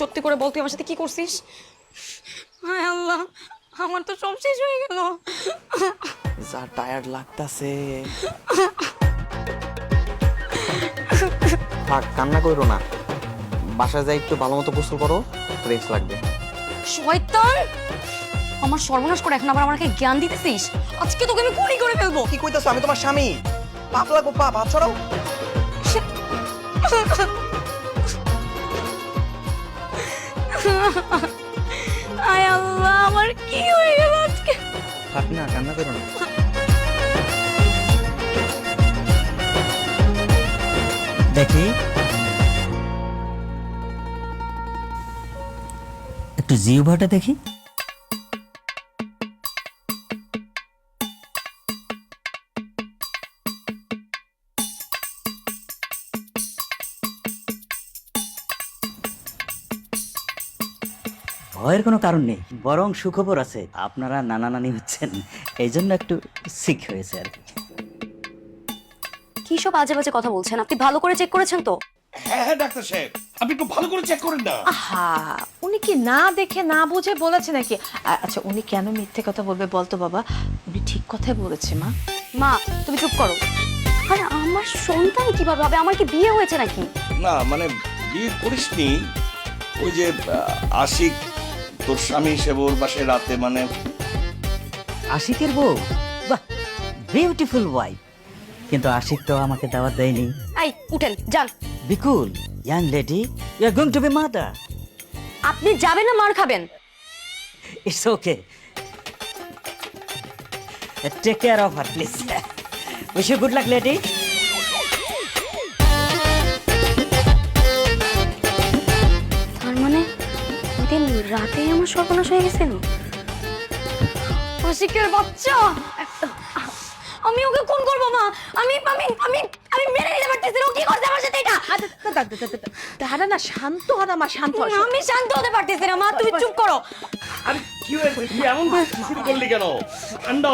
সত্যি করে বল তুই আমার সাথে কি করছিস? হায় আল্লাহ, আমার তো সব শেষ হয়ে গেল। যা টায়ার্ড লাগতাছে। থাক, কান্না করো না, বাসায় যাই একটু ভালো মতো গোসল করো, ফ্রেশ লাগবে। শয়তান, আমার সর্বনাশ করে এখন আবার আমাকে জ্ঞান দিতেছিস। আজকে তোকে আমি গুলি করে ফেলবো। কি কইতাছো? আমি তোমার স্বামী। পাপ লাগবো, পাপ, হাত ছড়াও। আয় আল্লাহ, আমার কি হয়ে গেল আজকে? থাক না, কান্না করো না। দেখি একটু জিহ্বাটা দেখি। ভয়ের কোনো কারণ নেই, বরং সুখবর আছে, আপনারা নানা নানি হচ্ছেন, এই জন্য একটু সিক হয়েছে আর কি। কি সব আজে বাজে কথা বলছেন? আপনি ভালো করে চেক করেছেন তো? হ্যাঁ হ্যাঁ ডাক্তার সাহেব, আপনি একটু ভালো করে চেক করেন না। আহা, উনি কি না দেখে না বুঝে বলেছে নাকি? আচ্ছা, উনি কেন মিথ্যে কথা বলবে বলতো বাবা? উনি ঠিক কথাই বলেছে মা। মা, তুমি চুপ করো। আরে আমার সন্তান কিভাবে হবে? আমার কি বিয়ে হয়েছে নাকি? না মানে বিয়ে করিসনি, ওই যে আশিক তোর স্বামী হিসেবে ওর বাসায় রাতে মানে। আশিকের বউ? বাহ, বিউটিফুল ওয়াইফ। কিন্তু আশিক তো আমাকে দাওয়াত দেয়নি। এই উঠেন, যান। Be cool, young lady, you are going to be mother. আপনি যাবেন না মার খাবেন? It's okay, take care of her please. Wish you good luck lady. তার মানে ওদিন রাতেই আমার সর্বনাশ হয়ে গেছিল। আশিকের বাচ্চা, আমি ওকে খুন করবো মা। আমি আমি আমি আমি মেরে নিতে পারতেছি না। ও কি করছে আমার সাথে এটা? দাঁড়া না, শান্ত হ না মা, শান্ত হ। আমি শান্ত হতে পারতেছি না মা, তুমি চুপ করো। আরে কি হয়েছে, তুই এমন শুরু করলি কেন? কাণ্ড।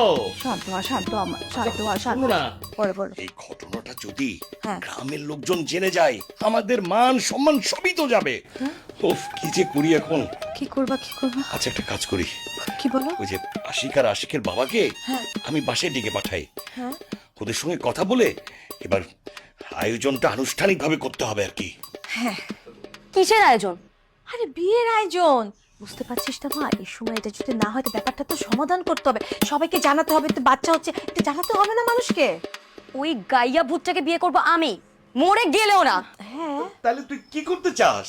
শান্ত হ, শান্ত হ, শান্ত হ, শান্ত শোনো না, বলো বলো। এই ঘটনাটা যদি হ্যাঁ। গ্রামের লোকজন জেনে যায়, আমাদের মান সম্মান সবই তো যাবে। ওফ, কি যে করি এখন। কি করবা, কি করবা? আচ্ছা একটা কাজ করি, কি বলো? ওই যে আশিক আর আশিকের বাবাকে আমি বাসায় ডেকে পাঠাই। হ্যাঁ, ওদের সঙ্গে কথা বলে এবার আয়োজনটা আনুষ্ঠানিকভাবে করতে হবে আর কি। কিসের আয়োজন? আরে বিয়ের আয়োজন। বুঝতে পারছিস না মা, এই সময় এটা যদি না হয় তো ব্যাপারটা তো সমাধান করতে হবে, সবাইকে জানাতে হবে। তো বাচ্চা হচ্ছে, এটা জানাতে হবে না মানুষকে? ওই গাইয়া ভূতটাকে বিয়ে করবো আমি, মরে গেলেও না। হ্যাঁ, তাহলে তুই কি করতে চাস?